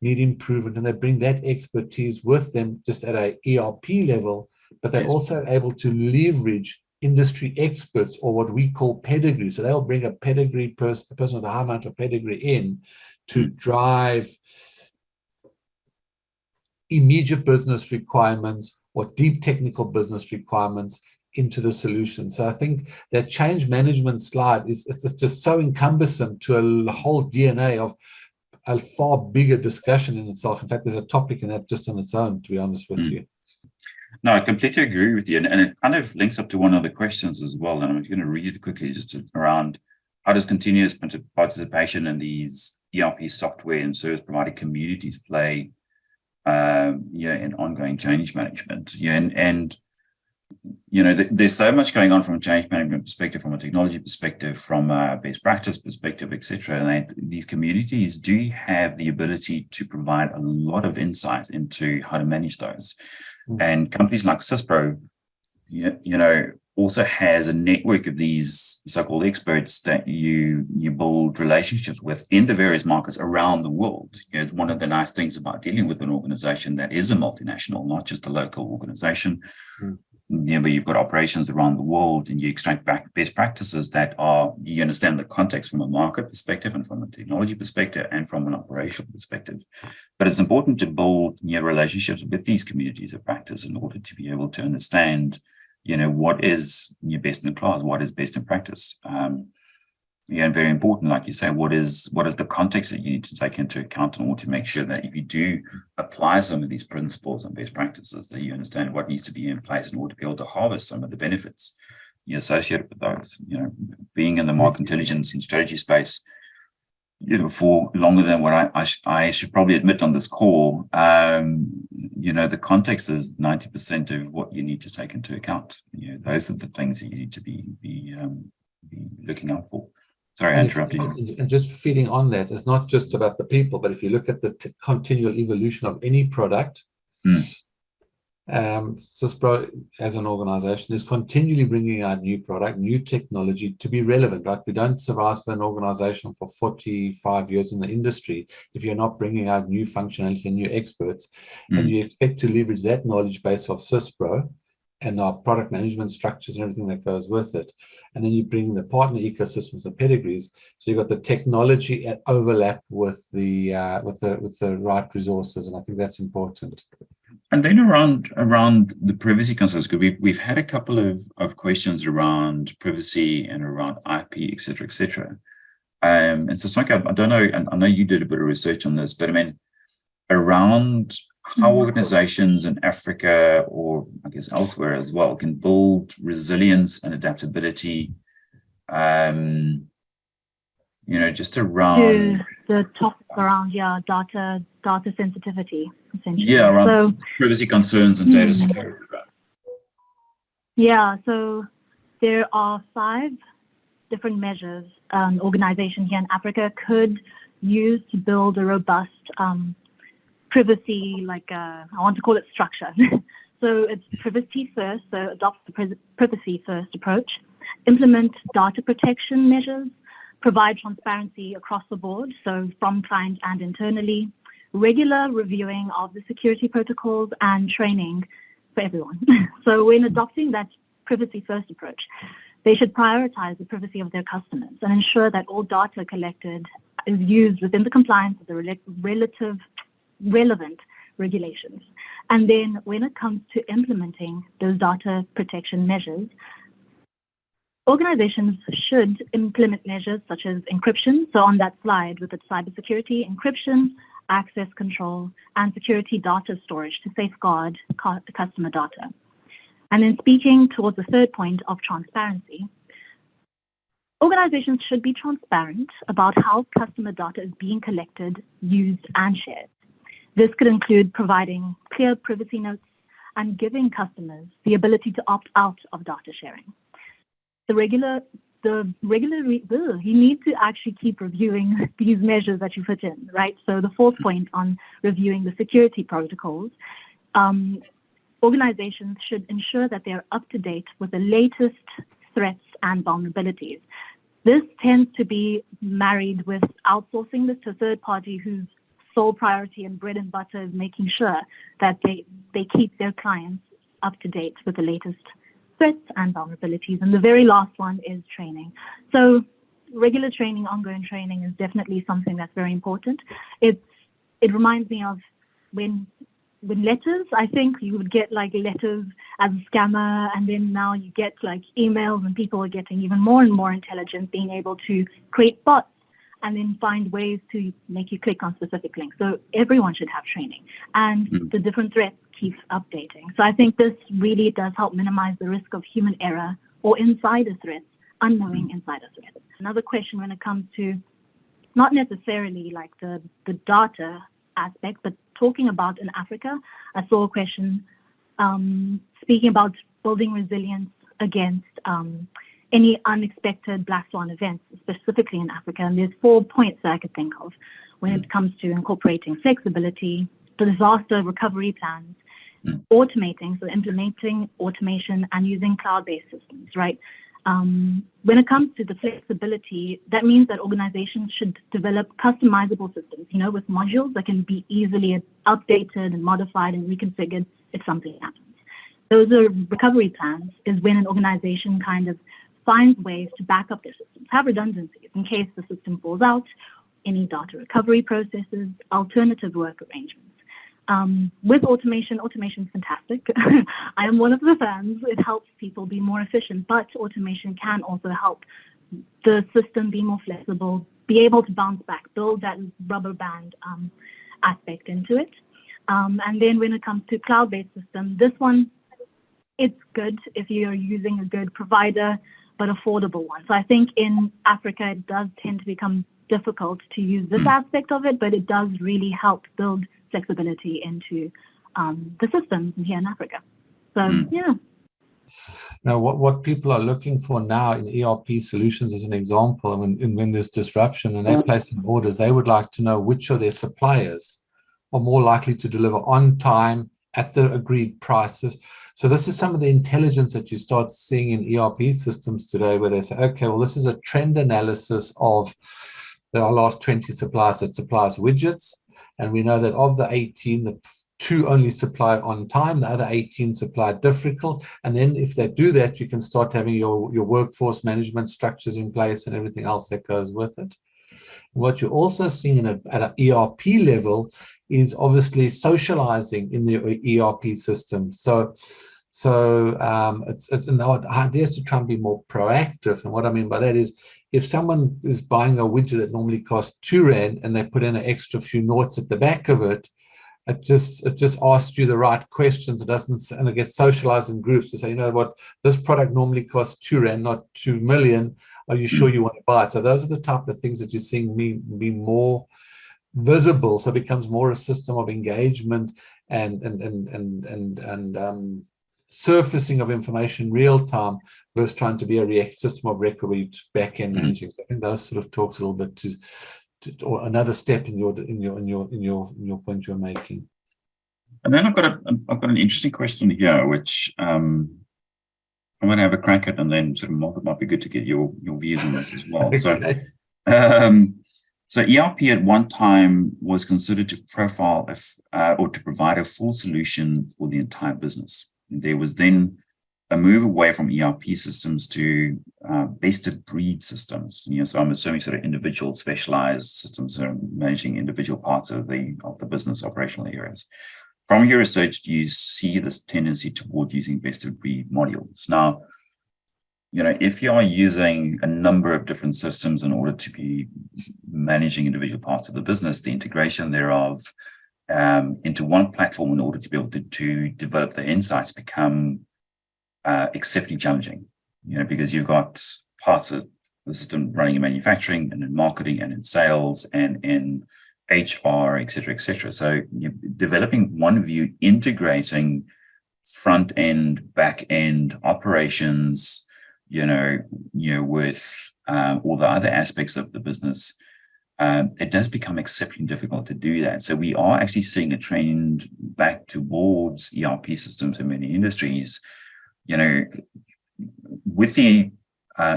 S1: need improvement, and they bring that expertise with them just at a ERP level, but they're also able to leverage industry experts, or what we call pedigree. So they'll bring a pedigree person, a person with a high amount of pedigree in to drive immediate business requirements or deep technical business requirements into the solution. So I think that change management slide is just so cumbersome to a whole DNA of a far bigger discussion in itself. In fact, there's a topic in that just on its own, to be honest with you.
S2: No, I completely agree with you. And it kind of links up to one of the questions as well. And I'm going to read it quickly just around how does continuous participation in these ERP software and service provider communities play in ongoing change management? And there's so much going on from a change management perspective, from a technology perspective, from a best practice perspective, etc. And these communities do have the ability to provide a lot of insight into how to manage those. And companies like Syspro, also has a network of these so-called experts that you build relationships with in the various markets around the world. It's one of the nice things about dealing with an organization that is a multinational, not just a local organization. But you've got operations around the world, and you extract back best practices that you understand the context from a market perspective and from a technology perspective and from an operational perspective. But it's important to build relationships with these communities of practice in order to be able to understand, what is your best in class, what is best in practice. And very important, like you say, what is the context that you need to take into account in order to make sure that if you do apply some of these principles and best practices, that you understand what needs to be in place in order to be able to harvest some of the benefits associated with those. Being in the market intelligence and strategy space, for longer than what I should probably admit on this call, the context is 90% of what you need to take into account. Those are the things that you need to be looking out for. Sorry, I interrupted you.
S1: And just feeding on that, it's not just about the people, but if you look at the continual evolution of any product, Syspro as an organization is continually bringing out new product, new technology to be relevant, right? We don't survive for an organization for 45 years in the industry if you're not bringing out new functionality and new experts. And you expect to leverage that knowledge base of Syspro and our product management structures and everything that goes with it. And then you bring the partner ecosystems and pedigrees. So you've got the technology at overlap with the right resources. And I think that's important.
S2: And then around the privacy concerns, because we've had a couple of questions around privacy and around IP, et cetera, and so Sonke, I don't know, and I know you did a bit of research on this, but I mean, around how organizations in Africa, or I guess elsewhere as well, can build resilience and adaptability, just around
S3: the topic around data sensitivity, essentially.
S2: Yeah, around privacy concerns and data security.
S3: Yeah, so there are 5 different measures an organization here in Africa could use to build a robust privacy, I want to call it structure. So it's privacy first, so adopt the privacy first approach, implement data protection measures, provide transparency across the board, so from client and internally, regular reviewing of the security protocols and training for everyone. So when adopting that privacy first approach, they should prioritize the privacy of their customers and ensure that all data collected is used within the compliance of the relevant regulations. And then when it comes to implementing those data protection measures, organizations should implement measures such as encryption. So on that slide with the cybersecurity, encryption, access control, and security data storage to safeguard customer data. And then speaking towards the third point of transparency, organizations should be transparent about how customer data is being collected, used, and shared. This could include providing clear privacy notes and giving customers the ability to opt out of data sharing. You need to actually keep reviewing these measures that you put in, right? So the 4th point on reviewing the security protocols, organizations should ensure that they're up to date with the latest threats and vulnerabilities. This tends to be married with outsourcing this to a third party whose sole priority and bread and butter is making sure that they keep their clients up to date with the latest threats and vulnerabilities. And the very last one is training. So regular training, ongoing training is definitely something that's very important. It reminds me of when letters, I think you would get like letters as a scammer, and then now you get like emails, and people are getting even more and more intelligent, being able to create bots and then find ways to make you click on specific links. So everyone should have training, and the different threats keep updating. So I think this really does help minimize the risk of human error or insider threats, unknowing insider threats. Another question when it comes to not necessarily like the data aspect, but talking about in Africa, I saw a question speaking about building resilience against any unexpected black swan events, specifically in Africa. And there's 4 points that I could think of when it comes to incorporating flexibility, the disaster recovery plans, automating, so implementing automation and using cloud-based systems, right? When it comes to the flexibility, that means that organizations should develop customizable systems, with modules that can be easily updated and modified and reconfigured if something happens. Those are recovery plans, is when an organization kind of finds ways to back up their systems, have redundancies in case the system falls out, any data recovery processes, alternative work arrangements. With automation is fantastic. I am one of the fans. It helps people be more efficient, but automation can also help the system be more flexible, be able to bounce back, build that rubber band aspect into it. And then when it comes to cloud-based system, this one, it's good if you're using a good provider, but affordable one. So I think in Africa, it does tend to become difficult to use this aspect of it, but it does really help build flexibility into the systems here in Africa. So, yeah.
S1: Now, what people are looking for now in ERP solutions, as an example, when there's disruption and they're placing orders, they would like to know which of their suppliers are more likely to deliver on time at the agreed prices. So this is some of the intelligence that you start seeing in ERP systems today, where they say, okay, well, this is a trend analysis of our last 20 suppliers that supplies widgets. And we know that of the 18, the 2 only supply on time, the other 18 supply difficult. And then if they do that, you can start having your workforce management structures in place and everything else that goes with it. What you're also seeing at an ERP level is obviously socializing in the ERP system. So the idea is to try and be more proactive. And what I mean by that is, if someone is buying a widget that normally costs 2 Rand and they put in an extra few noughts at the back of it, it just asks you the right questions. It doesn't, and it gets socialized in groups to say, you know what, this product normally costs 2 Rand, not 2 million. Are you sure you want to buy it? So those are the type of things that you're seeing be more visible. So it becomes more a system of engagement and surfacing of information real time versus trying to be a system of record where you back end managing. So I think those sort of talks a little bit to or another step in your point you're making.
S2: And then I've got an interesting question here, which I'm going to have a crack at, and then sort of Mark, it might be good to get your views on this as well. Okay. So ERP at one time was considered to profile or to provide a full solution for the entire business. There was then a move away from ERP systems to best-of-breed systems. So I'm assuming sort of individual specialized systems that are managing individual parts of the business operational areas. From your research, do you see this tendency toward using best-of-breed modules? Now, if you are using a number of different systems in order to be managing individual parts of the business, the integration thereof into one platform in order to be able to develop the insights become exceptionally challenging, because you've got parts of the system running in manufacturing and in marketing and in sales and in HR, et cetera. So you're developing one view, integrating front end, back end operations, with all the other aspects of the business. It does become exceptionally difficult to do that. So we are actually seeing a trend back towards ERP systems in many industries, with the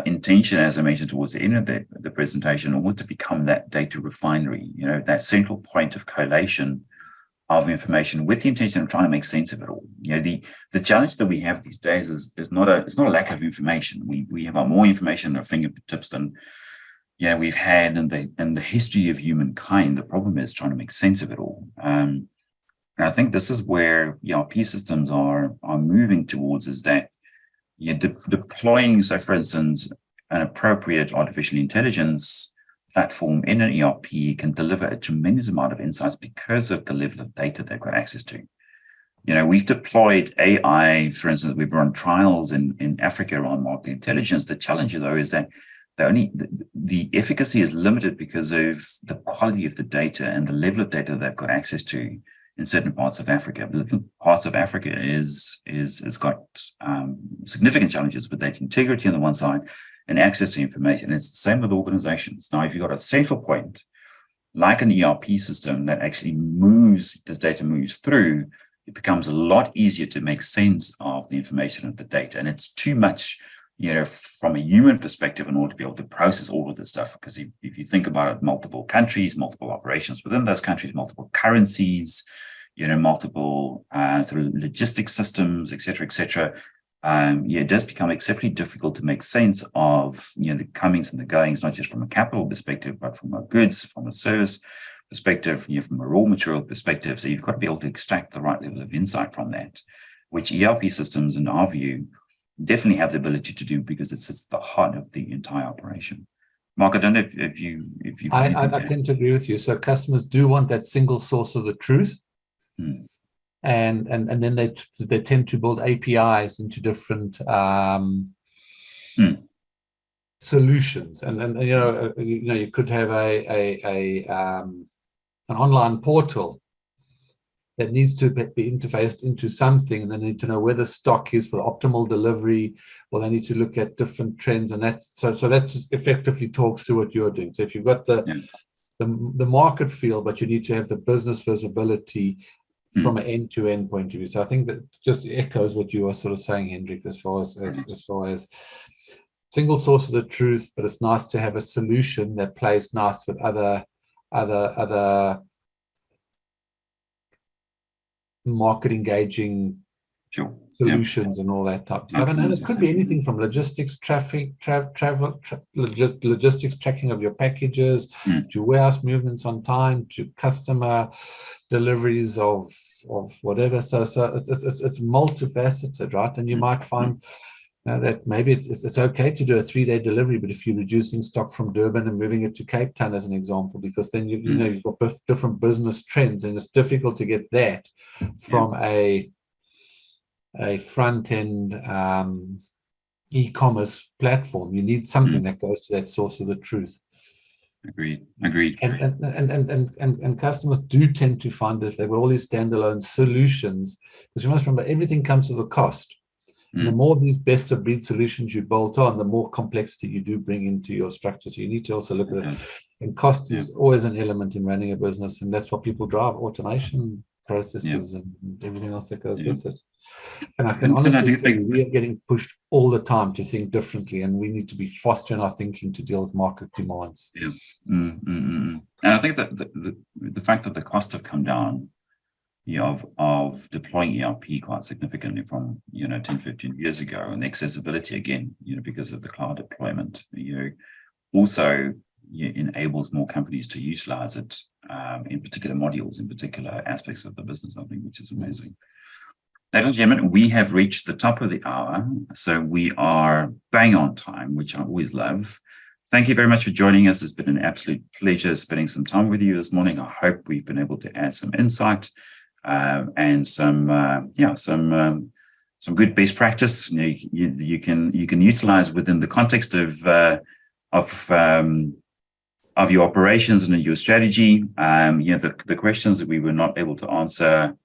S2: intention, as I mentioned towards the end of the presentation, almost to become that data refinery, that central point of collation of information with the intention of trying to make sense of it all. The challenge that we have these days is not a lack of information. We have more information at our fingertips than we've had in the history of humankind. The problem is trying to make sense of it all. And I think this is where ERP systems are moving towards, is that deploying, so for instance, an appropriate artificial intelligence platform in an ERP can deliver a tremendous amount of insights because of the level of data they've got access to. We've deployed AI, for instance, we've run trials in Africa around market intelligence. The challenge, though, is that the efficacy is limited because of the quality of the data and the level of data they've got access to in certain parts of Africa. Little parts of Africa is got significant challenges with data integrity on the one side and access to information. It's the same with organizations. Now, if you've got a central point, like an ERP system that actually this data moves through, it becomes a lot easier to make sense of the information and the data. And it's too much, from a human perspective in order to be able to process all of this stuff. Because if you think about it, multiple countries, multiple operations within those countries, multiple currencies, multiple logistics systems, et cetera, it does become exceptionally difficult to make sense of the comings and the goings, not just from a capital perspective, but from a goods, from a service perspective, from a raw material perspective. So you've got to be able to extract the right level of insight from that, which ERP systems, in our view, definitely have the ability to do, because it sits at the heart of the entire operation. Mark, I don't know if you.
S1: I tend to agree with you. So customers do want that single source of the truth. And then they tend to build APIs into different solutions, and you could have an online portal that needs to be interfaced into something, and they need to know where the stock is for the optimal delivery, or they need to look at different trends, and that so that just effectively talks to what you're doing. So if you've got the market feel, but you need to have the business visibility from an end-to-end point of view. So I think that just echoes what you are sort of saying, Hendrik, as far as single source of the truth, but it's nice to have a solution that plays nice with other market engaging solutions and all that type of stuff. And it could be anything from logistics, logistics tracking of your packages, to warehouse movements on time, to customer deliveries of whatever. So it's multifaceted, right? And you might find that maybe it's okay to do a 3-day delivery, but if you're reducing stock from Durban and moving it to Cape Town as an example, because then you've got different business trends, and it's difficult to get that from a front end e-commerce platform. You need something that goes to that source of the truth.
S2: Agreed.
S1: And customers do tend to find that if they've got all these standalone solutions, because you must remember, everything comes with a cost. And the more these best of breed solutions you bolt on, the more complexity you do bring into your structure. So you need to also look at it. And cost is always an element in running a business, and that's what people drive: automation, processes, and everything else that goes with it. And I can honestly say we are getting pushed all the time to think differently, and we need to be fostering our thinking to deal with market demands.
S2: And I think that the fact that the costs have come down of deploying ERP quite significantly from 10-15 years ago, and accessibility again, because of the cloud deployment, also enables more companies to utilize it in particular modules, in particular aspects of the business, I think, which is amazing. Ladies and gentlemen, we have reached the top of the hour, so we are bang on time, which I always love. Thank you very much for joining us. It's been an absolute pleasure spending some time with you this morning. I hope we've been able to add some insight and some good best practice you can utilize within the context of your operations and your strategy. The questions that we were not able to answer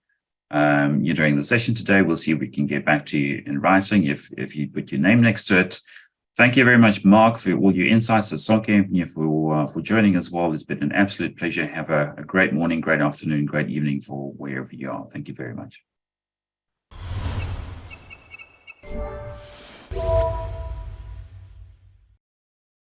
S2: during the session today, we'll see if we can get back to you in writing if you put your name next to it. Thank you very much, Mark, for all your insights. Sonke, for joining as well. It's been an absolute pleasure. Have a great morning, great afternoon, great evening for wherever you are. Thank you very much.